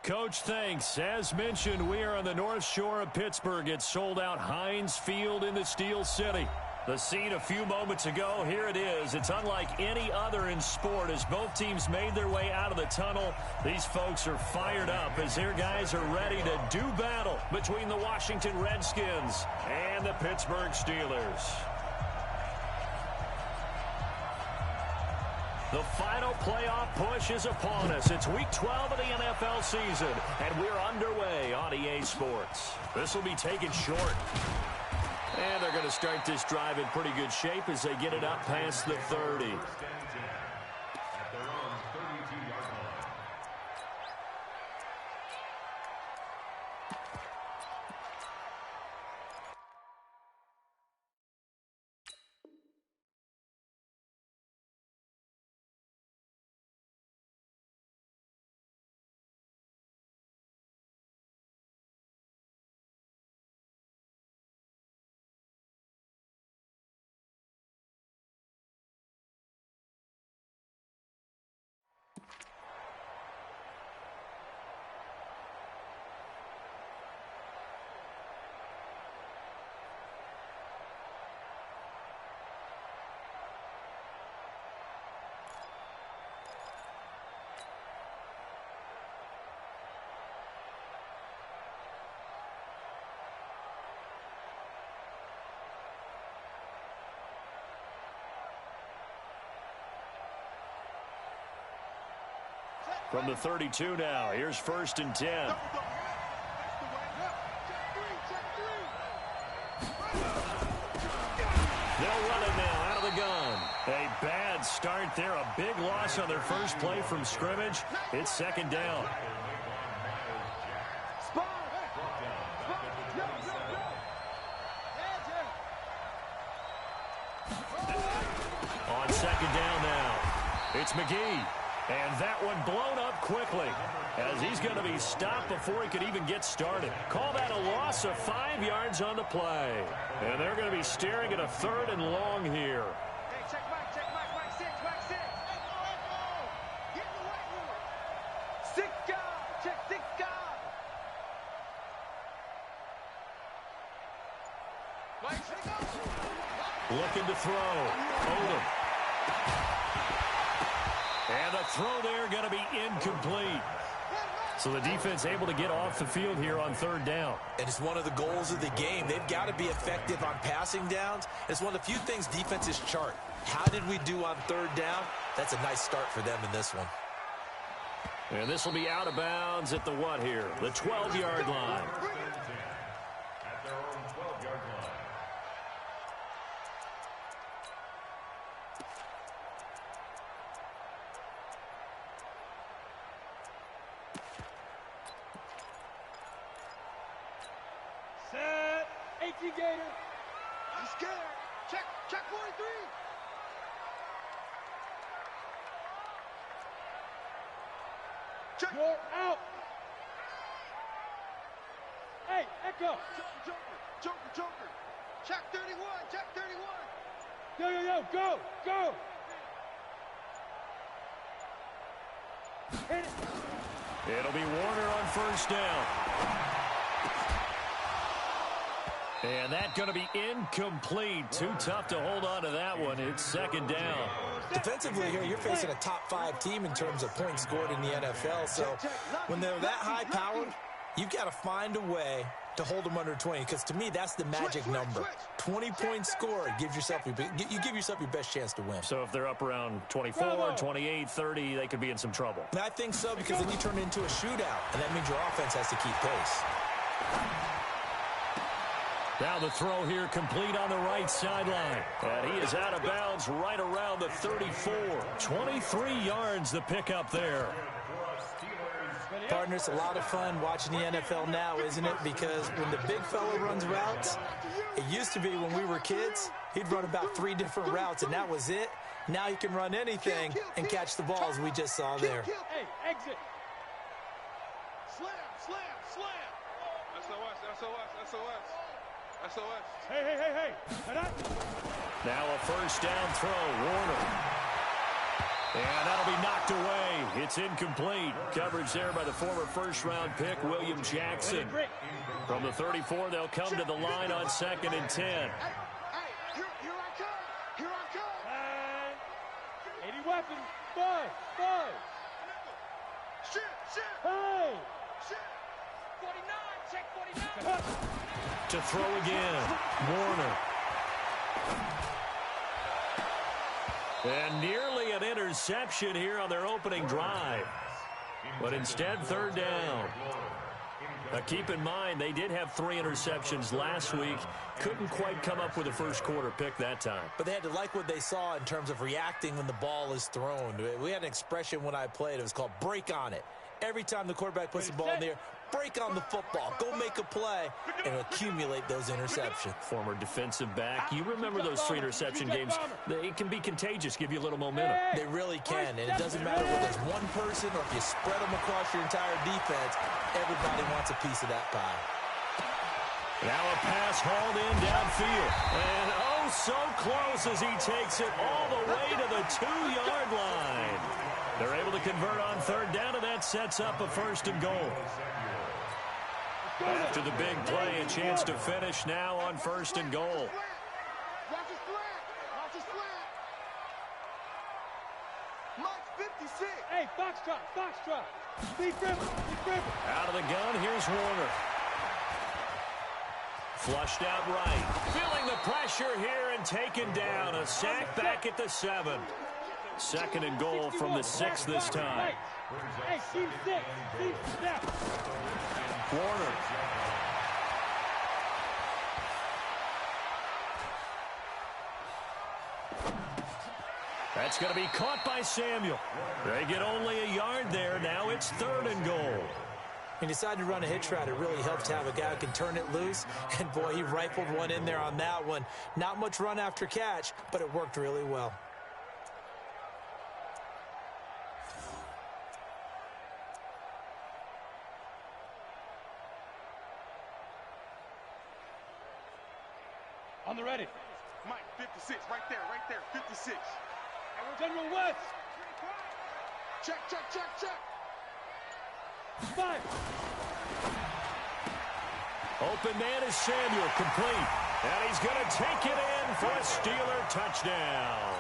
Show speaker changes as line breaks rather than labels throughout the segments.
Coach, thanks. As mentioned, we are on the North Shore of Pittsburgh. It's sold out Heinz Field in the Steel City. The scene a few moments ago, here it is. It's unlike any other in sport as both teams made their way out of the tunnel. These folks are fired up as their guys are ready to do battle between the Washington Redskins and the Pittsburgh Steelers. The final playoff push is upon us. It's Week 12 of the NFL season, and we're underway on EA Sports. This will be taken short. And they're going to start this drive in pretty good shape as they get it up past the 30. From the 32 now, here's 1st and 10. They'll run it now out of the gun. A bad start there, a big loss on their first play from scrimmage. It's 2nd down. On 2nd down now, it's McGee. And that one blown up quickly as he's going to be stopped before he could even get started. Call that a loss of 5 yards on the play. And they're going to be staring at a 3rd and long here.
Hey, check Mike 6, Mike 6. Get in the right room. 6 guard, check 6 guard. Mike,
looking to throw. Odom. And the throw there going to be incomplete. So the defense able to get off the field here on 3rd down.
And it's one of the goals of the game. They've got to be effective on passing downs. It's one of the few things defenses chart. How did we do on 3rd down? That's a nice start for them in this one.
And this will be out of bounds at the what here? The 12-yard line.
At their own 12-yard line.
Set. 18 Gator. I'm scared. Check 43. Check. You're out. Hey, Echo. Joker. Check 31. Check 31. Yo, go. Hit it.
It'll be Warner on 1st down. And that's going to be incomplete. Too tough to hold on to that one. It's 2nd down.
Defensively here, you're facing a top 5 team in terms of points scored in the NFL. So when they're that high-powered, you've got to find a way to hold them under 20. Because to me, that's the magic number. 20 points scored. You give yourself your best chance to win.
So if they're up around 24, 28, 30, they could be in some trouble.
And I think so, because then you turn it into a shootout. And that means your offense has to keep pace.
Now the throw here complete on the right sideline. And he is out of bounds right around the 34. 23 yards the pickup there.
Partner, it's a lot of fun watching the NFL now, isn't it? Because when the big fella runs routes, it used to be when we were kids, he'd run about 3 different routes, and that was it. Now he can run anything and catch the ball, as we just saw there.
Hey, exit. Slam. SOS. Hey.
Now a 1st down throw, Warner. And that'll be knocked away. It's incomplete. Coverage there by the former first-round pick, William Jackson. From the 34, they'll come to the line on 2nd and 10.
Hey, here I come. Here I come.
80 weapons. Five.
Shit.
Hey.
Shit. 49. Check 49.
To throw again, Warner. And nearly an interception here on their opening drive. But instead, 3rd down. Now keep in mind, they did have 3 interceptions last week. Couldn't quite come up with a first-quarter pick that time.
But they had to like what they saw in terms of reacting when the ball is thrown. We had an expression when I played. It was called break on it. Every time the quarterback puts the ball in the air, break on the football. Go make a play and accumulate those interceptions.
Former defensive back. You remember those 3 interception games. They can be contagious, give you a little momentum.
They really can, and it doesn't matter whether there's one person or if you spread them across your entire defense. Everybody wants a piece of that pie.
Now a pass hauled in downfield. And oh, so close as he takes it all the way to the 2-yard line. They're able to convert on 3rd down, and that sets up a 1st and goal. After the big play, a chance to finish now on 1st and goal.
Watch his flat. Watch his flat. Mike 56.
Hey, foxtrot. Speed dribble.
Out of the gun, here's Warner. Flushed out right. Feeling the pressure here and taken down. A sack back at the 7. 2nd and goal from the 6 this time.
Hey, team 6.
Warner. That's going to be caught by Samuel. They get only a yard there. Now it's 3rd and goal.
He decided to run a hitch route. It really helps to have a guy who can turn it loose. And, boy, he rifled one in there on that one. Not much run after catch, but it worked really well.
On the ready.
Mike 56. Right there. 56.
General West.
Check.
5.
Open man is Samuel, complete. And he's going to take it in for a Steeler touchdown.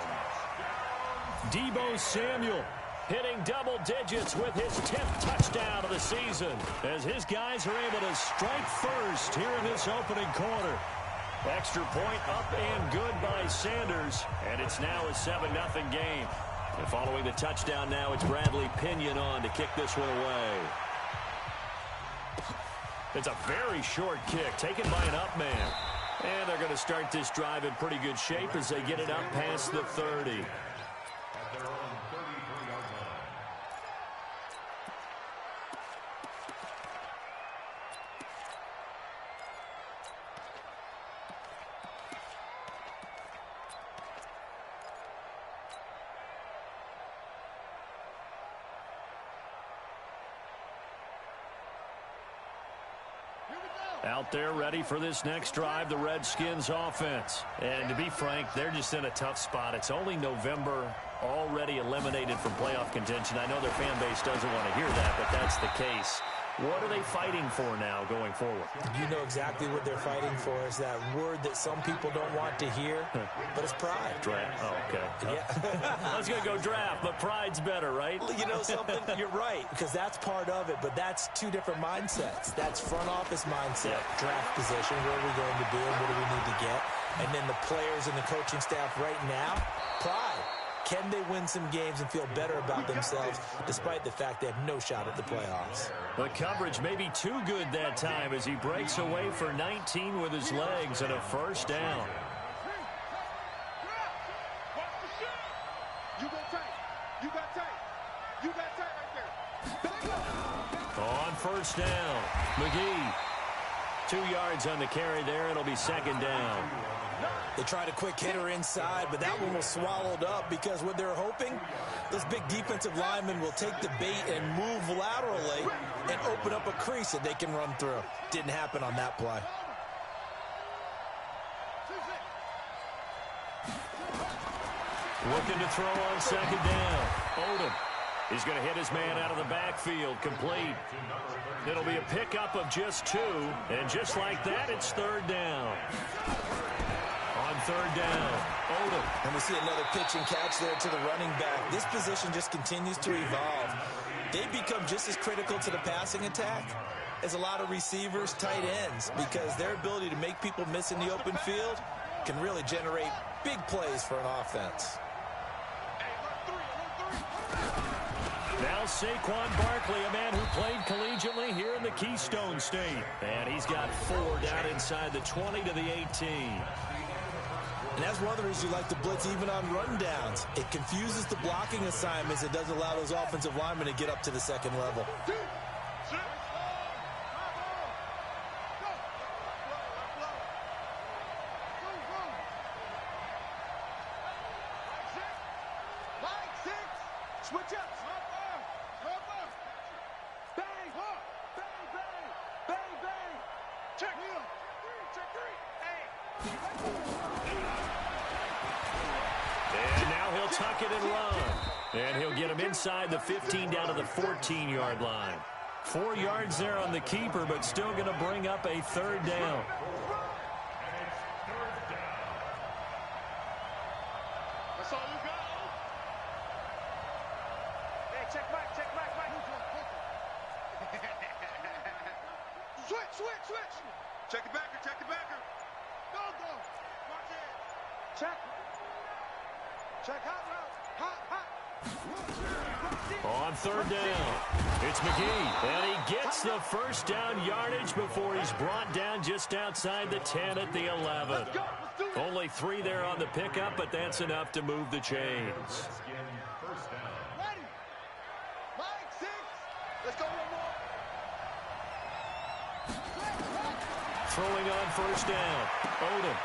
Deebo Samuel hitting double digits with his 10th touchdown of the season, as his guys are able to strike first here in this opening quarter. Extra point up and good by Sanders, and it's now a 7-0 game. And following the touchdown now, it's Bradley Pinion on to kick this one away. It's a very short kick taken by an up man. And they're going to start this drive in pretty good shape as they get it up past the 30. Out there ready for this next drive, the Redskins offense. And to be frank, they're just in a tough spot. It's only November, already eliminated from playoff contention. I know their fan base doesn't want to hear that, but that's the case. What are they fighting for now going forward?
You know exactly what they're fighting for. Is that word that some people don't want to hear, but it's pride.
Draft. Oh, okay.
Yeah.
I was going to go draft, but pride's better, right?
You know something? You're right, because that's part of it, but that's 2 different mindsets. That's front office mindset, draft position, where are we going to be and what do we need to get? And then the players and the coaching staff right now, pride. Can they win some games and feel better about themselves despite the fact they have no shot at the playoffs?
The coverage may be too good that time as he breaks away for 19 with his legs and a 1st down.
You got tight right there.
On 1st down, McGee. 2 yards on the carry there. It'll be 2nd down.
They tried a quick hitter inside, but that one was swallowed up because what they're hoping, those big defensive linemen will take the bait and move laterally and open up a crease that they can run through. Didn't happen on that play.
Looking to throw on 2nd down. Odom. He's going to hit his man out of the backfield. Complete. It'll be a pickup of just 2. And just like that, it's third down. On third down, Odom.
And we see another pitch and catch there to the running back. This position just continues to evolve. They become just as critical to the passing attack as a lot of receivers, tight ends, because their ability to make people miss in the open field can really generate big plays for an offense.
Now Saquon Barkley, a man who played collegiately here in the Keystone State. And he's got 4 down inside the 20 to the 18.
And that's one of the reasons you like to blitz even on rundowns. It confuses the blocking assignments. It doesn't allow those offensive linemen to get up to the second level.
Switch up. Bang. Bang, bang. Bang, bang. Check. Check 3.
And now he'll tuck it and run. And he'll get him inside the 15 down to the 14-yard line. 4 yards there on the keeper, but still going to bring up a third down.
That's all you got. Hey, check Mike. Switch. Check the backer. Go. Watch it. Check hot.
On third down, it's McGee. And he gets the first down yardage before he's brought down just outside the 10 at the 11. Only 3 there on the pickup, but that's enough to move the chains.
Ready. Mike, 6. Let's go one more.
Throwing on first down. Odom.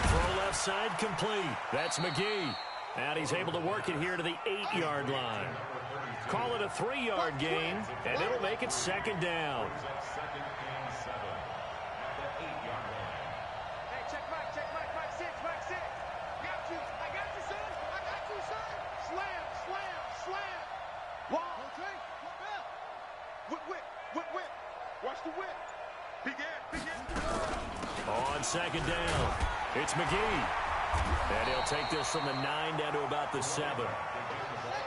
Throw left side complete. That's McGee. And he's able to work it here to the 8-yard line. Call it a 3-yard gain, and it'll make it second down.
Hey, check Mike. Mike 6. Got you. I got you, son. Slam. Wall. Whip. Watch the whip. Begin.
On second down, it's McGee. And he'll take this from the 9 down to about the 7.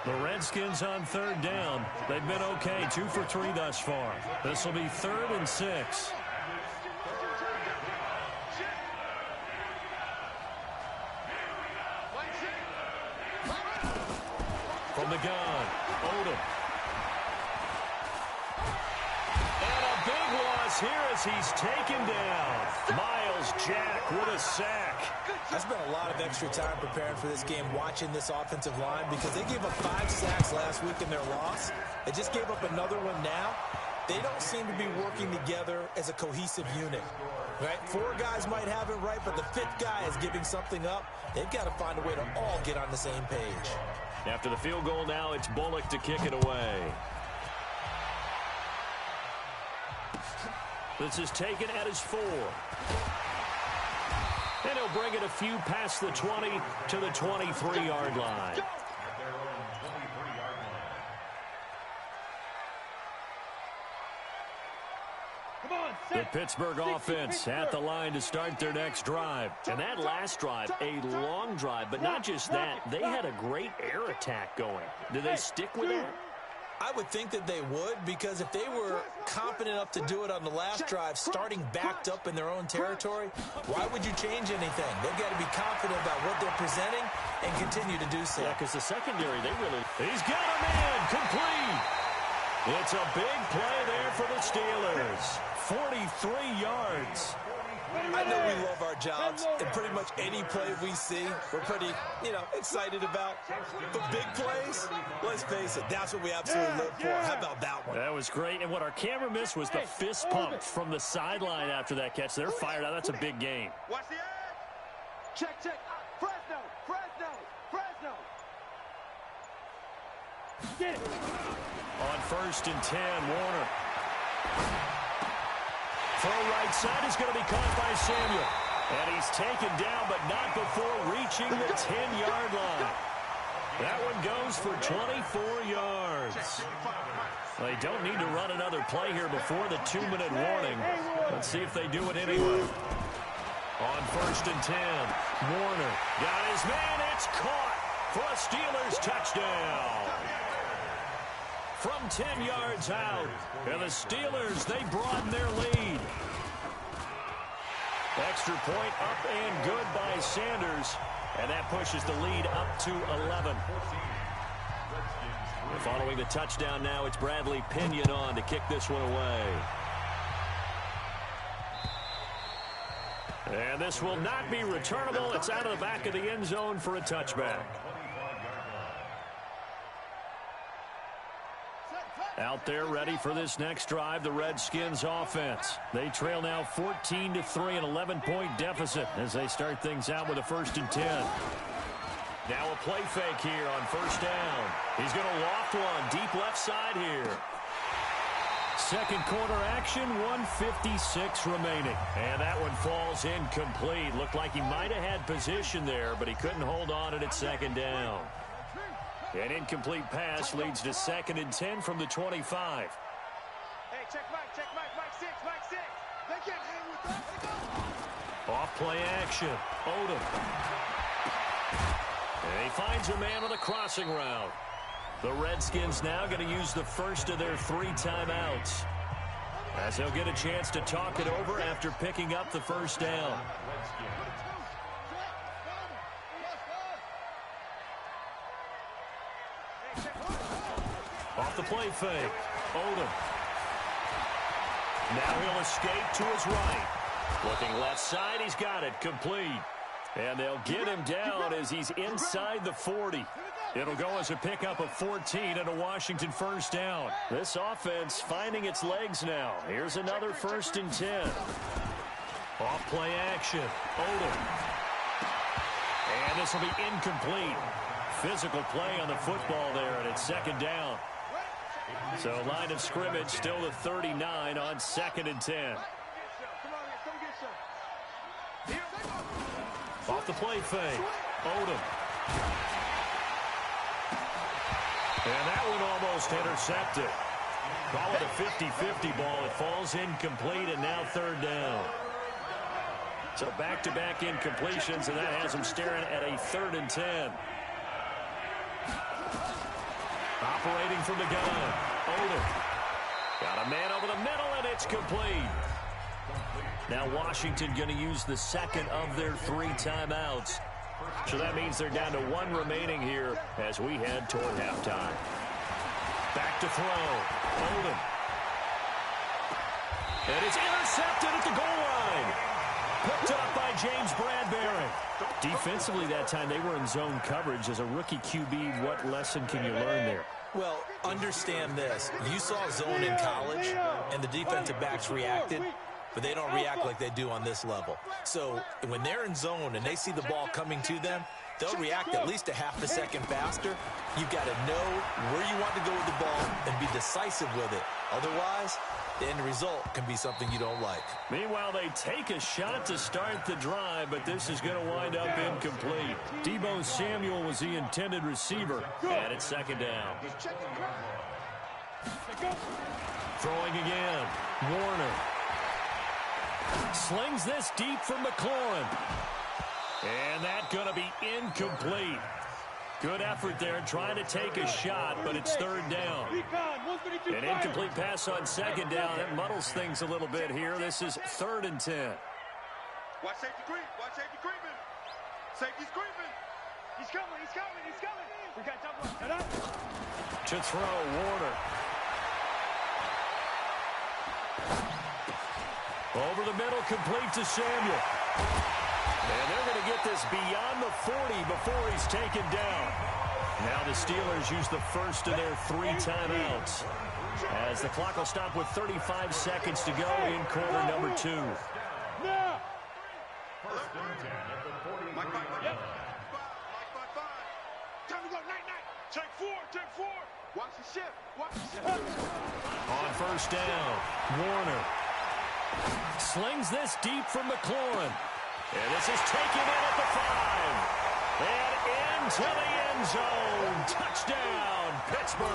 The Redskins on third down. They've been okay, 2 for 3 thus far. This will be 3rd and 6. From the gun, Odom. And a big loss here as he's taken down. Miles Jack with a sack.
I spent a lot of extra time preparing for this game watching this offensive line because they gave up 5 sacks last week in their loss. They just gave up another one now. They don't seem to be working together as a cohesive unit. Right? 4 guys might have it right, but the 5th guy is giving something up. They've got to find a way to all get on the same page.
After the field goal now, it's Bullock to kick it away. This is taken at his 4. And he'll bring it a few past the 20 to the 23-yard line. The Pittsburgh offense at the line to start their next drive. And that last drive, a long drive, but not just that. They had a great air attack going. Did they stick with that?
I would think that they would, because if they were confident enough to do it on the last drive, starting backed up in their own territory, why would you change anything? They've got to be confident about what they're presenting and continue to do so.
Yeah, because the secondary, He's got a man complete. It's a big play there for the Steelers. 43 yards.
I know we love our jobs, and pretty much any play we see, we're pretty, excited about. But big plays, let's face it, that's what we absolutely live for. How about that one?
That was great, and what our camera missed was the fist pump from the sideline after that catch. They're fired out. That's a big game.
Watch the edge. Check. Fresno.
Get it.
On 1st and 10, Warner. Throw right side is going to be caught by Samuel. And he's taken down, but not before reaching the 10-yard line. That one goes for 24 yards. They don't need to run another play here before the 2-minute warning. Let's see if they do it anyway. On 1st and 10, Warner got his man. It's caught for a Steelers touchdown. From 10 yards out, and the Steelers, they broaden their lead. Extra point up and good by Sanders, and that pushes the lead up to 11. Following the touchdown now, it's Bradley Pinion on to kick this one away. And this will not be returnable. It's out of the back of the end zone for a touchback. Out there ready for this next drive, the Redskins offense. They trail now 14-3, an 11-point deficit as they start things out with a 1st and 10. Now a play fake here on 1st down. He's going to loft one deep left side here. Second quarter action, 1:56 remaining. And that one falls incomplete. Looked like he might have had position there, but he couldn't hold on at 2nd down. An incomplete pass leads to 2nd and 10 from the 25.
Hey, check Mike 6, Mike 6. They can't hang with that.
Off play action, Odom. And he finds a man on the crossing route. The Redskins now going to use the first of their 3 timeouts, as they'll get a chance to talk it over after picking up the 1st down. Off the play fake, Odom. Now he'll escape to his right. Looking left side, he's got it, complete. And they'll get him down as he's inside the 40. It'll go as a pickup of 14 and a Washington 1st down. This offense finding its legs now. Here's another 1st and 10. Off play action, Odom. And this will be incomplete. Physical play on the football there, and it's 2nd down. So line of scrimmage still the 39 on 2nd and 10. Off the play fake, Odom. And that one almost intercepted. Call it a 50-50 ball. It falls incomplete, and now 3rd down. So back-to-back incompletions, and that has them staring at a 3rd and 10. Operating from the gun, Odom. Got a man over the middle, and it's complete. Now Washington going to use the 2nd of their 3 timeouts. So that means they're down to 1 remaining here as we head toward halftime. Back to throw, Odom. And it's intercepted at the goal line. Picked up by James Bradbury. Defensively that time, they were in zone coverage. As a rookie QB, what lesson can you learn there?
Well, understand this. You saw zone in college, and the defensive backs reacted, but they don't react like they do on this level. So when they're in zone and they see the ball coming to them, they'll react at least a half a second faster. You've got to know where you want to go with the ball and be decisive with it. Otherwise, the end result can be something you don't like.
Meanwhile, they take a shot to start the drive, but this is going to wind up incomplete. Deebo Samuel was the intended receiver, and it's 2nd down. Throwing again, Warner. Slings this deep for McLaurin. And that's going to be incomplete. Good effort there trying to take a shot, but it's 3rd down. An incomplete pass on 2nd down. It muddles things a little bit here. This is 3rd and 10.
Watch safety creep. Watch safety creeping. Safety's creeping. He's coming. He's coming. He's coming. We got double.
To throw, Warner. Over the middle, complete to Samuel. And they're going to get this beyond the 40 before he's taken down. Now the Steelers use the first of their 3 timeouts, as the clock will stop with 35 seconds to go in quarter number 2.
Now. First and 10 at the 40. Mike. Time to go. Night. Take 4. Watch the shift.
On 1st down, Warner slings this deep from McLaurin. And this is taken in at the 5. And into the end zone. Touchdown, Pittsburgh.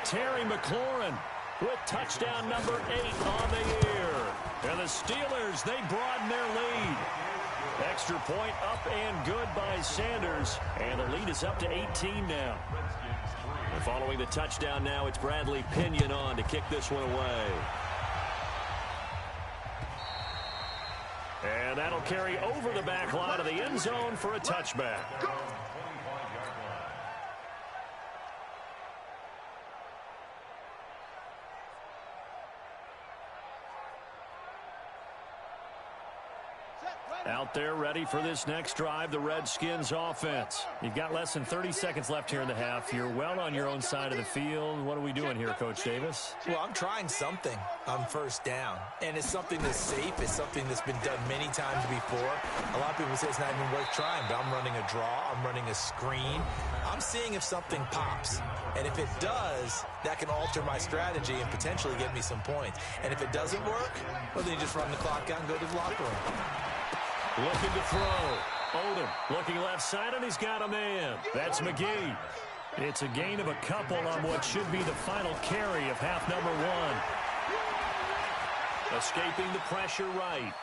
Terry McLaurin with touchdown number 8 on the year. And the Steelers, they broaden their lead. Extra point up and good by Sanders. And the lead is up to 18 now. And following the touchdown now, it's Bradley Pinion on to kick this one away. And that'll carry over the back line of the end zone for a touchback. Out there ready for this next drive, the Redskins offense. You've got less than 30 seconds left here in the half. You're well on your own side of the field. What are we doing here, Coach Davis?
Well, I'm trying something on first down, and it's something that's safe. It's something that's been done many times before. A lot of people say it's not even worth trying, but I'm running a draw. I'm running a screen. I'm seeing if something pops, and if it does, that can alter my strategy and potentially get me some points. And if it doesn't work, well, then you just run the clock out and go to the locker room.
Looking to throw. Odom looking left side, and he's got a man. That's McGee. It's a gain of a couple on what should be the final carry of half number 1. Escaping the pressure right.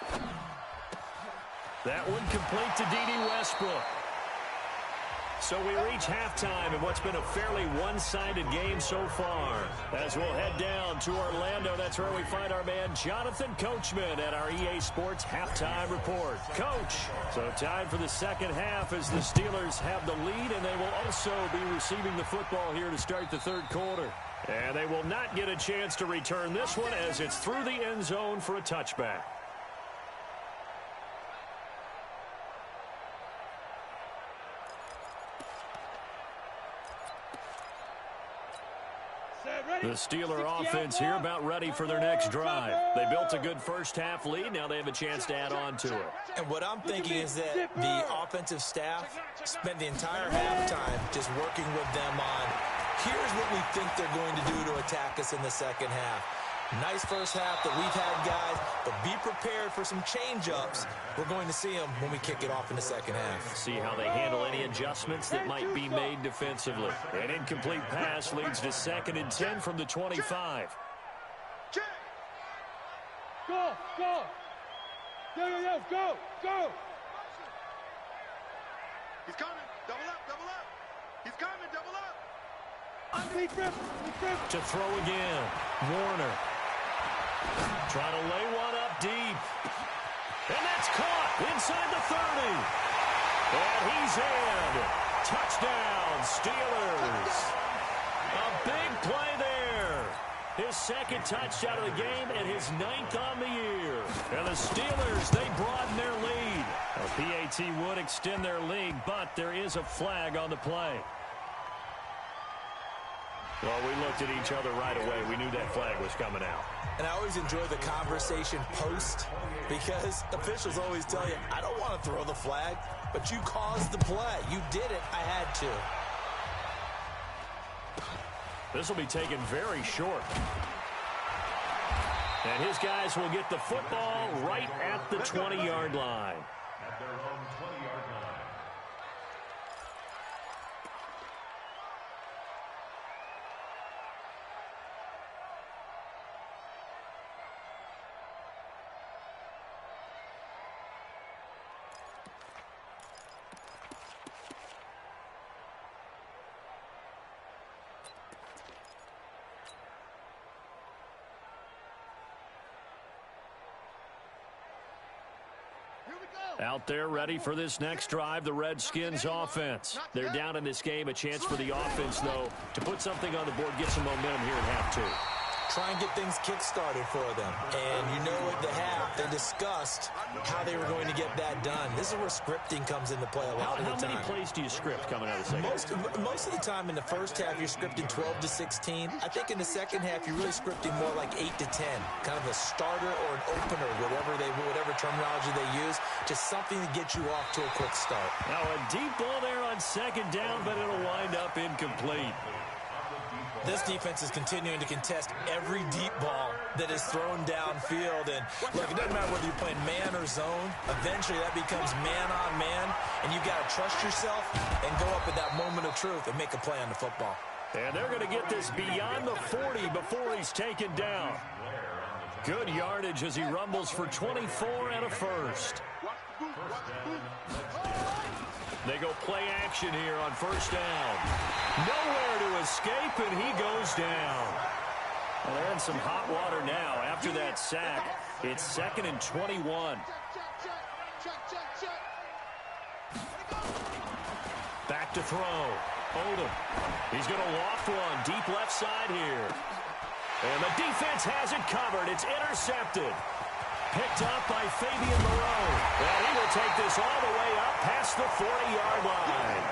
That one complete to D.D. Westbrook. So we reach halftime in what's been a fairly one-sided game so far. As we'll head down to Orlando, that's where we find our man Jonathan Coachman at our EA Sports Halftime Report. Coach, so time for the second half as the Steelers have the lead, and they will also be receiving the football here to start the third quarter. And they will not get a chance to return this one as it's through the end zone for a touchback. The Steeler offense here about ready for their next drive. They built a good first-half lead. Now they have a chance to add on to it.
And what I'm thinking is that the offensive staff spent the entire halftime just working with them on, here's what we think they're going to do to attack us in the second half. Nice first half that we've had, guys, but be prepared for some change-ups. We're going to see them when we kick it off in the second half.
See how they handle any adjustments that might be made defensively. An incomplete pass leads to 2nd and 10 from the 25.
Go, go. Yo, go, go.
He's coming. Double up, double up. He's coming, double up.
Lead grip.
To throw again. Warner. Trying to lay one up deep. And that's caught inside the 30. And he's in. Touchdown, Steelers. A big play there. His 2nd touchdown of the game and his 9th on the year. And the Steelers, they broaden their lead. A PAT would extend their lead, but there is a flag on the play. Well, we looked at each other right away. We knew that flag was coming out.
And I always enjoy the conversation post because officials always tell you, I don't want to throw the flag, but you caused the play. You did it. I had to.
This will be taken very short. And his guys will get the football right at the 20-yard line.
At their own 20-yard line.
Out there ready for this next drive, the Redskins offense. They're down in this game. A chance for the offense, though, to put something on the board, get some momentum here at half 2.
Try and get things kick-started for them. And you know at the half, they discussed how they were going to get that done. This is where scripting comes into play a lot of the time.
How many plays do you script coming out of the second?
Most of the time in the first half, you're scripting 12 to 16. I think in the second half, you're really scripting more like 8 to 10. Kind of a starter or an opener, whatever terminology they use. Just something to get you off to a quick start.
Now a deep ball there on 2nd down, but it'll wind up incomplete.
this defense is continuing to contest every deep ball that is thrown downfield. And look, it doesn't matter whether you're playing man or zone. Eventually, that becomes man on man, and you've got to trust yourself and go up at that moment of truth and make a play on the football.
And they're going to get this beyond the 40 before he's taken down. Good yardage as he rumbles for 24 and a first. They go play action here on first down. Nowhere to escape, and he goes down. Well, they're in some hot water now. After that sack, it's 2nd and 21. Back to throw. Odom. He's going to loft one deep left side here. And the defense has it covered. It's intercepted. Picked up by Fabian Moreau. And he will take this all the way up past the 40-yard line.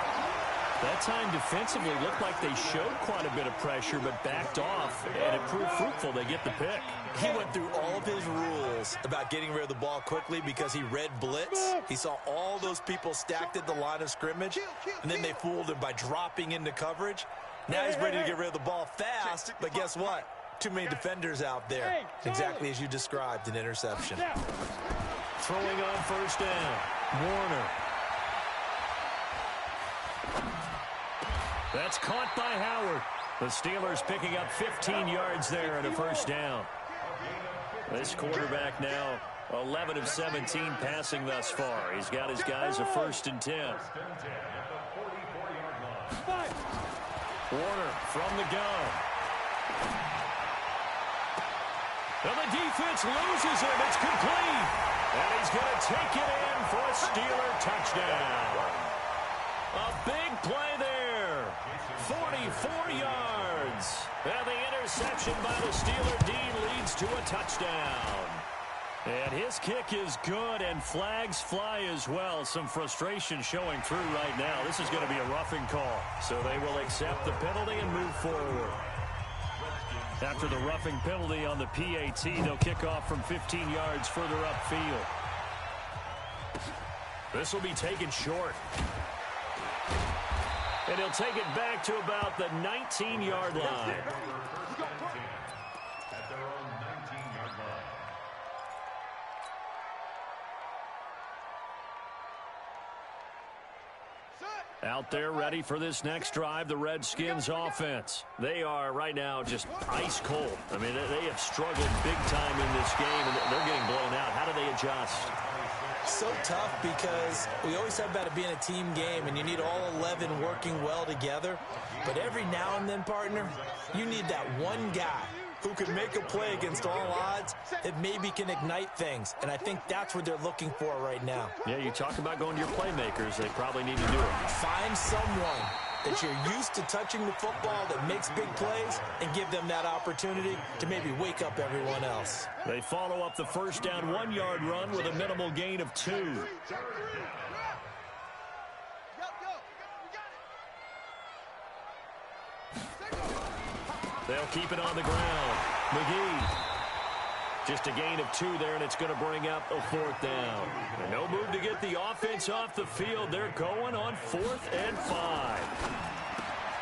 That time defensively looked like they showed quite a bit of pressure but backed off, and it proved fruitful. They get the pick.
He went through all of his rules about getting rid of the ball quickly because he read blitz. He saw all those people stacked at the line of scrimmage, and then they fooled him by dropping into coverage. Now he's ready to get rid of the ball fast, but guess what? Too many defenders out there. Exactly as you described, an interception.
Throwing on first down. Warner. That's caught by Howard. The Steelers picking up 15 yards there and a first down. This quarterback now 11 of 17 passing thus far. He's got his guys a 1st and 10. Warner from the gun. And the defense loses him. It's complete. And he's going to take it in for a Steeler touchdown. A big play there. 44 yards. And the interception by the Steeler D leads to a touchdown. And his kick is good, and flags fly as well. Some frustration showing through right now. This is going to be a roughing call. So they will accept the penalty and move forward. After the roughing penalty on the PAT, they'll kick off from 15 yards further upfield. This will be taken short. And he'll take it back to about the 19-yard line.
At their own 19-yard line.
Out there ready for this next drive, the Redskins offense. They are right now just ice cold. I mean, they have struggled big time in this game, and they're getting blown out. How do they adjust?
So tough because we always talk about it being a team game, and you need all 11 working well together. But every now and then, partner, you need that one guy who can make a play against all odds that maybe can ignite things. And I think that's what they're looking for right now.
Yeah, you talk about going to your playmakers. They probably need to do it.
Find someone that you're used to touching the football that makes big plays and give them that opportunity to maybe wake up everyone else.
They follow up the first down 1-yard run with a minimal gain of 2. They'll keep it on the ground. McGee. Just a gain of 2 there, and it's going to bring up a 4th down. And no move to get the offense off the field. They're going on 4th and 5.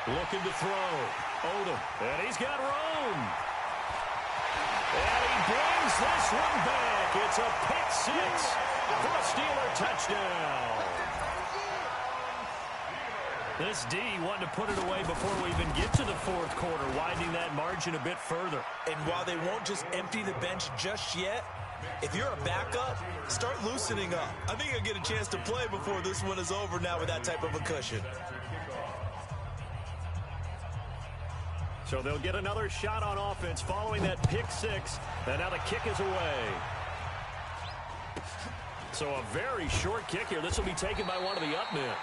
Looking to throw. Odom. And he's got room. And he brings this one back. It's a pick 6 for a Steeler touchdown. This D wanted to put it away before we even get to the 4th quarter, widening that margin a bit further.
And while they won't just empty the bench just yet, if you're a backup, start loosening up. I think you'll get a chance to play before this one is over now with that type of a cushion.
So they'll get another shot on offense following that pick 6, and now the kick is away. So a very short kick here. This will be taken by one of the up men.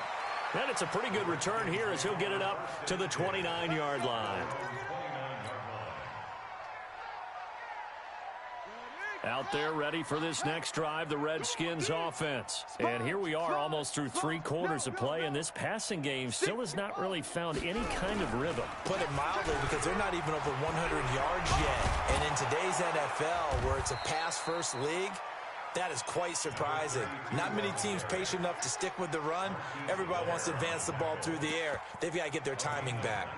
And it's a pretty good return here as he'll get it up to the 29-yard line. Out there ready for this next drive, the Redskins offense. And here we are almost through 3 quarters of play, and this passing game still has not really found any kind of rhythm.
Put it mildly, because they're not even over 100 yards yet. And in today's NFL, where it's a pass-first league, that is quite surprising. Not many teams patient enough to stick with the run. Everybody wants to advance the ball through the air. They've got to get their timing back.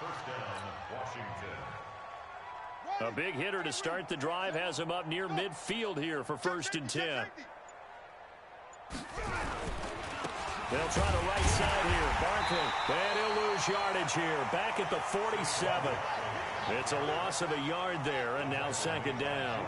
First down, Washington.
A big hitter to start the drive has him up near midfield here for 1st and 10. They'll try the right side here. Barkley. And he'll lose yardage here. Back at the 47. It's a loss of a yard there, and now 2nd down.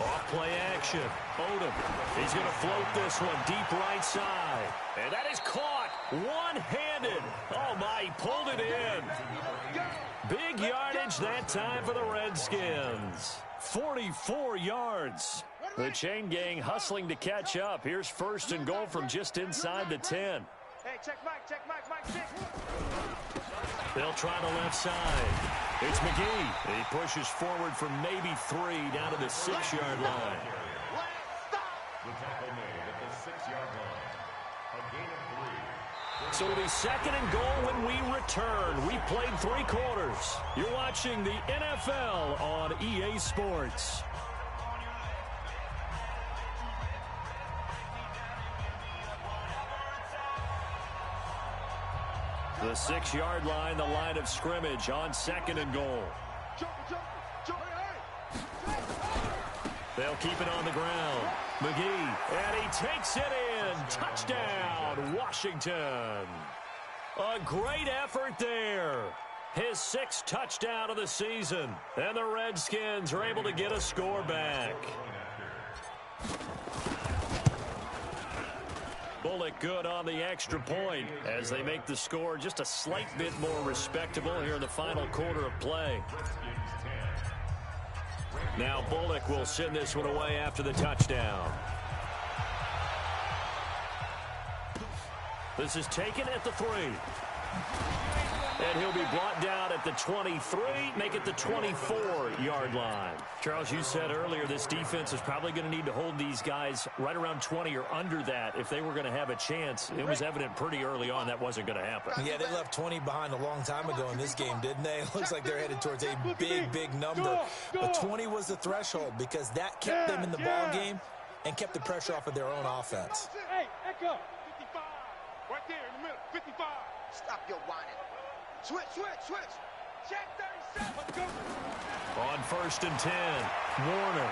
Off play action. Odom. He's going to float this one deep right side. And that is caught one-handed. Oh, my, he pulled it in. Big yardage that time for the Redskins. 44 yards. The chain gang hustling to catch up. Here's 1st and goal from just inside the 10.
Hey, check Mike 6.
They'll try the left side. It's McGee. He pushes forward from maybe 3 down to the 6-yard line.
The tackle made at the 6-yard line. A gain of 3.
So it'll be 2nd and goal when we return. We played 3 quarters. You're watching the NFL on EA Sports. The 6-yard line, the line of scrimmage on 2nd and goal. They'll keep it on the ground. McGee, and he takes it in. Touchdown, Washington. A great effort there. His 6th touchdown of the season. And the Redskins are able to get a score back. Bullock good on the extra point as they make the score just a slight bit more respectable here in the final quarter of play. Now Bullock will send this one away after the touchdown. This is taken at the 3. And he'll be brought down at the 23, make it the 24-yard line. Charles, you said earlier this defense is probably going to need to hold these guys right around 20 or under that if they were going to have a chance. It was evident pretty early on that wasn't going to happen.
Yeah, they left 20 behind a long time ago in this game, didn't they? It looks like they're headed towards a big number. But 20 was the threshold because that kept them in the ball game and kept the pressure off of their own offense.
Hey, echo. 55. Right there in the middle. 55.
Stop your whining. Switch. Check 37. Let's go.
On 1st and 10, Warner.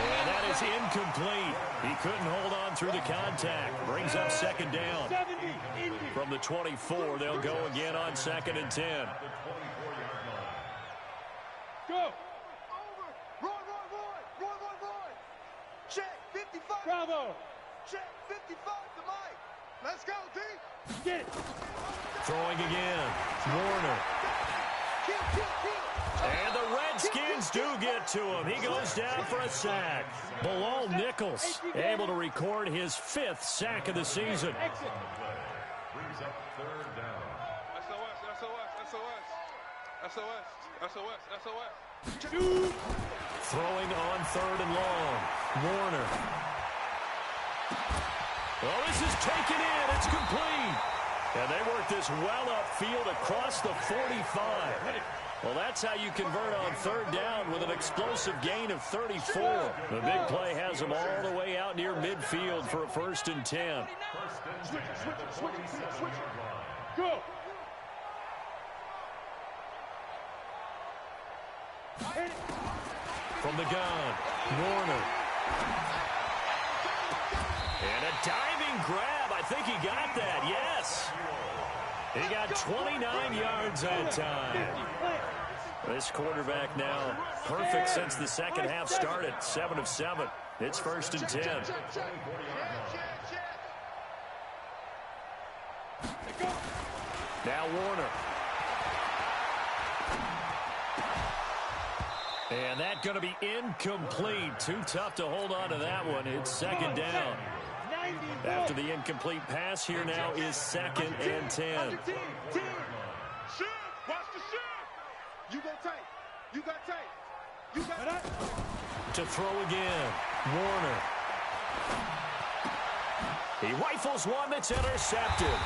And that is incomplete. He couldn't hold on through the contact. Brings up 2nd down. From the 24, they'll go again on 2nd and 10.
Go.
Roy. Check 55.
Bravo.
Check 55 to Mike. Let's go, D.
Get it.
Throwing again. Warner.
Kill.
And the Redskins do get to him. He goes down for a sack. Bilal Nichols able to record his 5th sack of the season.
Exit.
Brings up 3rd down.
SOS.
Throwing on 3rd and long. Warner. Well, this is taken in. It's complete. And they work this well upfield across the 45. Well, that's how you convert on 3rd down with an explosive gain of 34. The big play has them all the way out near midfield for a 1st and 10.
Switch. Go.
From the gun, Warner. And a diving grab. I think he got that, yes. He got 29 yards that time. This quarterback now perfect since the 2nd half started. 7 of 7. It's 1st and 10. Now Warner. And that going to be incomplete. Too tough to hold on to that one. It's 2nd down. After the incomplete pass, here now is 2nd and 10.
Watch the shot.
You got tape.
To throw again, Warner. He rifles one that's intercepted.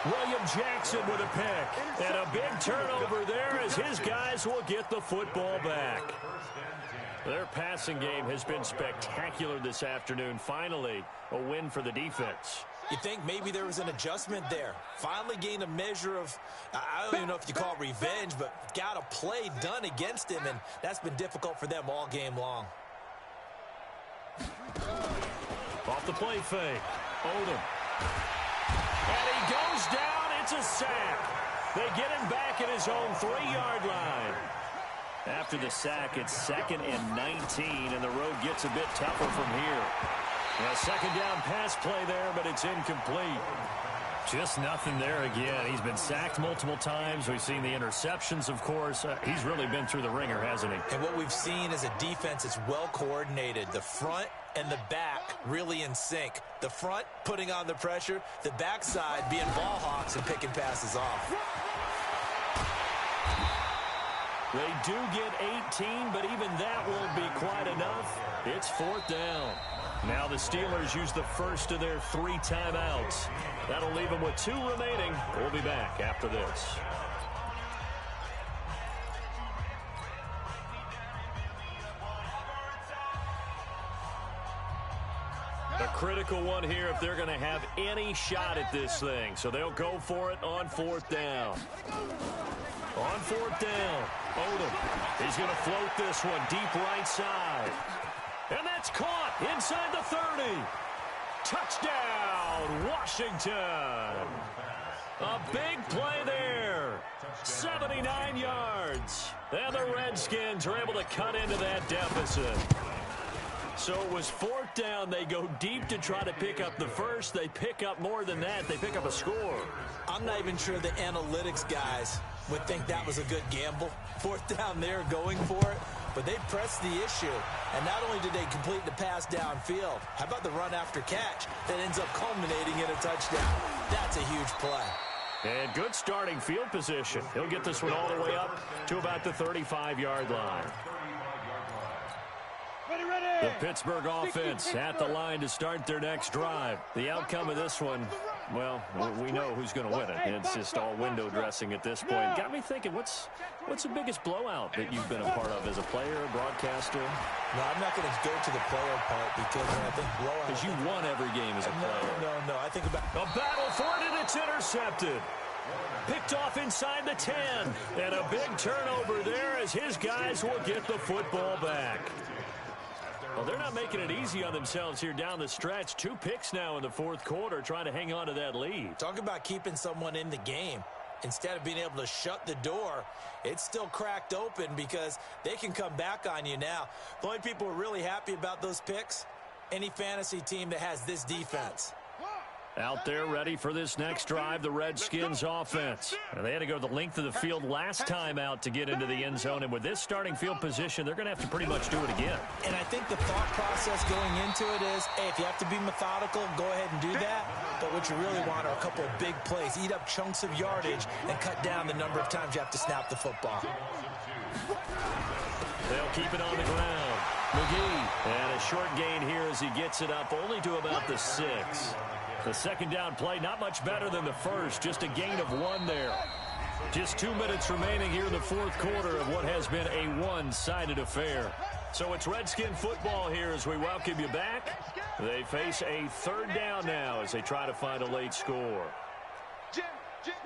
William Jackson with a pick. And a big turnover there as his guys will get the football back. Their passing game has been spectacular this afternoon. Finally, a win for the defense.
You think maybe there was an adjustment there. Finally gained a measure of, I don't even know if you call it revenge, but got a play done against him, and that's been difficult for them all game long.
Off the play fake. Odom. And he goes down. It's a sack. They get him back at his own 3-yard line. After the sack, it's 2nd and 19, and the road gets a bit tougher from here. A second down pass play there, but it's incomplete. Just nothing there again. He's been sacked multiple times. We've seen the interceptions, of course. He's really been through the ringer, hasn't he?
And what we've seen is a defense that's well coordinated. The front and the back really in sync. The front putting on the pressure, the backside being ball hawks and picking passes off.
They do get 18, but even that won't be quite enough. It's 4th down. Now the Steelers use the first of their 3 timeouts. That'll leave them with 2 remaining. We'll be back after this. A critical one here if they're going to have any shot at this thing. So they'll go for it on 4th down. On 4th down, Odom. He's going to float this one deep right side. And that's caught inside the 30. Touchdown, Washington. A big play there. 79 yards. And the Redskins are able to cut into that deficit. So it was 4th down. They go deep to try to pick up the first. They pick up more than that. They pick up a score.
I'm not even sure the analytics guys would think that was a good gamble. 4th down there going for it. But they pressed the issue. And not only did they complete the pass downfield, how about the run after catch that ends up culminating in a touchdown? That's a huge play.
And good starting field position. He'll get this one all the way up to about the 35-yard line. The Pittsburgh offense at the line to start their next drive. The outcome of this one, well, we know who's going to win it. It's just all window dressing at this point. Got me thinking, what's the biggest blowout that you've been a part of as a player, broadcaster?
No, I'm not going to go to the player part because when I think blowout...
Because you won every game as a player.
No. I think about...
A battle for it, and it's intercepted. Picked off inside the 10. And a big turnover there as his guys will get the football back. Well, they're not making it easy on themselves here down the stretch. 2 picks now in the 4th quarter trying to hang on to that lead.
Talk about keeping someone in the game. Instead of being able to shut the door, it's still cracked open because they can come back on you now. The only people who are really happy about those picks, any fantasy team that has this defense.
Out there ready for this next drive, the Redskins offense. They had to go the length of the field last time out to get into the end zone. And with this starting field position, they're going to have to pretty much do it again.
And I think the thought process going into it is, hey, if you have to be methodical, go ahead and do that. But what you really want are a couple of big plays. Eat up chunks of yardage and cut down the number of times you have to snap the football.
They'll keep it on the ground. McGee. And a short gain here as he gets it up only to about the 6. The second down play, not much better than the first. Just a gain of 1 there. Just 2 minutes remaining here in the 4th quarter of what has been a one-sided affair. So it's Redskin football here as we welcome you back. They face a 3rd down now as they try to find a late score.
Jim, 36.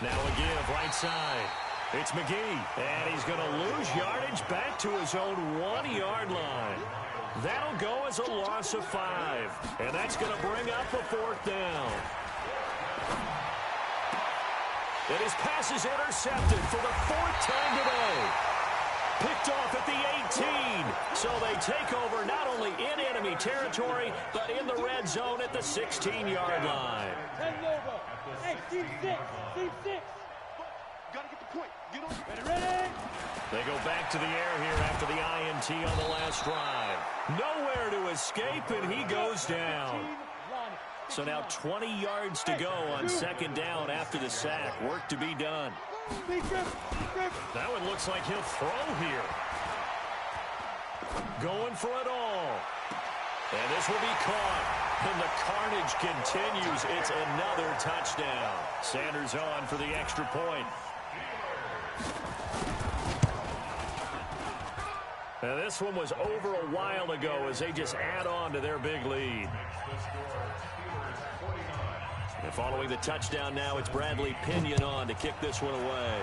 Now a give right side. It's McGee, and he's going to lose yardage back to his own 1-yard line. That'll go as a loss of 5, and that's going to bring up a 4th down. And his pass is intercepted for the 4th time today. Picked off at the 18, so they take over not only in enemy territory, but in the red zone at the 16-yard line.
Hey, team 6.
Gotta get the point. Get on.
Ready?
They go back to the air here after the INT on the last drive. Nowhere to escape, and he goes down. So now 20 yards to go on 2nd down after the sack. Work to be done. Now it looks like he'll throw here. going for it all. And this will be caught. And the carnage continues. It's another touchdown. Sanders on for the extra point. Now this one was over a while ago as they just add on to their big lead. And following the touchdown now, it's Bradley Pinion on to kick this one away.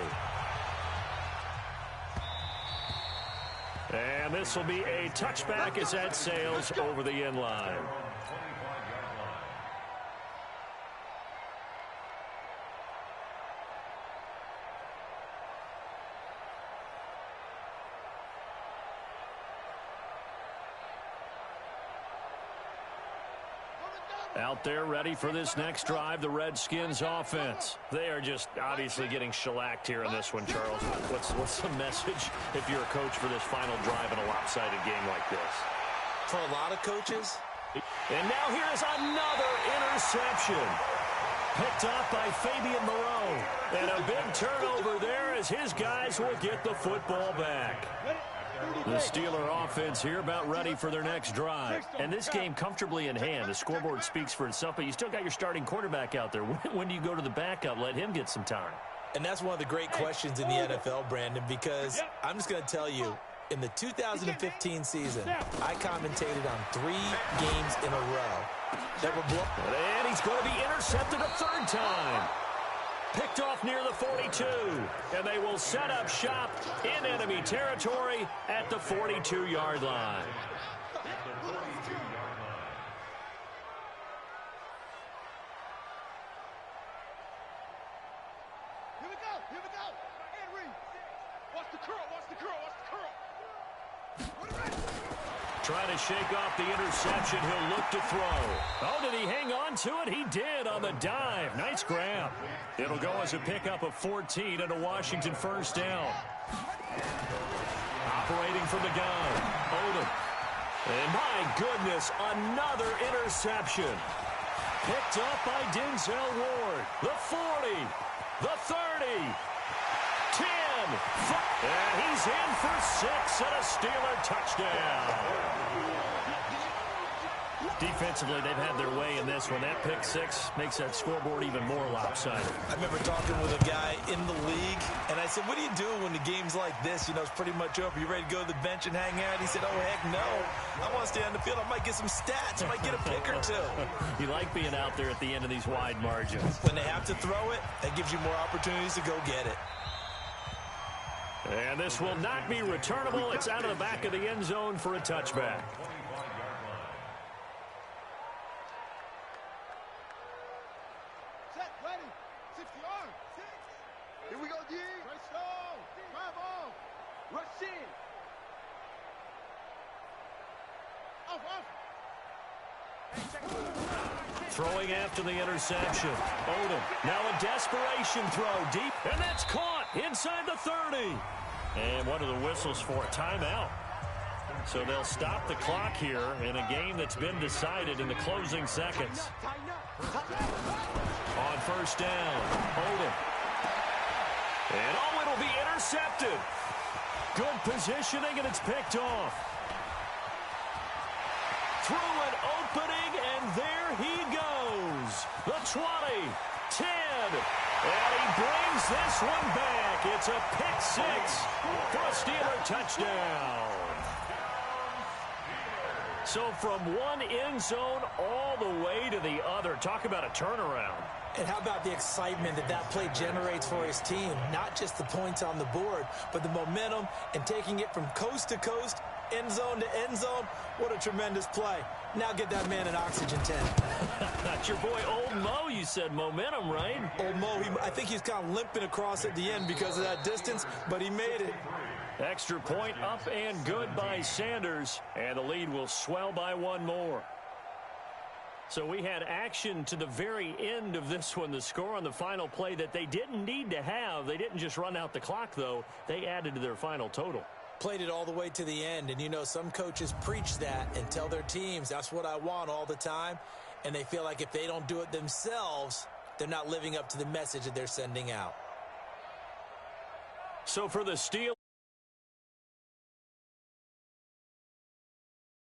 And this will be a touchback as that sails over the end line. Out there ready for this next drive, the Redskins offense. They are just obviously getting shellacked here in this one, Charles. What's the message if you're a coach for this final drive in a lopsided game like this?
For a lot of coaches.
And now here's another interception. Picked off by Fabian Moreau. And a big turnover there as his guys will get the football back. The Steeler offense here about ready for their next drive. And this game comfortably in hand. The scoreboard speaks for itself, but you still got your starting quarterback out there. When do you go to the backup? Let him get some time.
And that's one of the great questions in the NFL, Brandon, because I'm just going to tell you, in the 2015 season, I commentated on 3 games in a row that were blown.
And he's going to be intercepted a third time. Picked off near the 42, and they will set up shop in enemy territory at the 42-yard line.
Here we go. Here we go. Henry. Watch the curl. Watch the curl. Watch the curl.
Trying to shake off the interception. He'll look to throw. Oh, did he hang on to it? He did on the dive. Nice grab. It'll go as a pickup of 14 and a Washington first down. Operating from the gun. Odom. And my goodness, another interception. Picked up by Denzel Ward. The 40. The 30. 10. And he's in for 6 and a Steeler touchdown. Defensively, they've had their way in this one. That pick 6 makes that scoreboard even more lopsided.
I remember talking with a guy in the league, and I said, what do you do when the game's like this? You know, it's pretty much over. You ready to go to the bench and hang out? He said, oh, heck no. I want to stay on the field. I might get some stats. I might get a pick or 2.
You like being out there at the end of these wide margins.
When they have to throw it, that gives you more opportunities to go get it.
And this will not be returnable. It's out of the back of the end zone for a touchback.
Set. Ready. 60 yards. 6. Here we go, D. Right slow. Drive off. Rush in. Off.
Throwing after the interception. Odom. Now a desperation throw deep. And that's caught inside the 30. And what are the whistles for? Timeout. So they'll stop the clock here in a game that's been decided in the closing seconds. On first down, Odom. And oh, it'll be intercepted. Good positioning, and it's picked off. Through an opening, and there he goes. The 20, 10, and he brings this one back. It's a pick 6 for a Steeler touchdown. So from one end zone all the way to the other. Talk about a turnaround.
And how about the excitement that play generates for his team? Not just the points on the board, but the momentum and taking it from coast to coast, end zone to end zone. What a tremendous play. Now get that man an oxygen tent.
That's your boy Old Mo. You said momentum, right?
Old Mo, I think he's kind of limping across at the end because of that distance, but he made it.
Extra point up and good by Sanders, and the lead will swell by one more. So we had action to the very end of this one. The score on the final play that they didn't need to have. They didn't just run out the clock, though. They added to their final total.
Played it all the way to the end, and you know some coaches preach that and tell their teams that's what I want all the time, and they feel like if they don't do it themselves, they're not living up to the message that they're sending out.
So for the Steelers,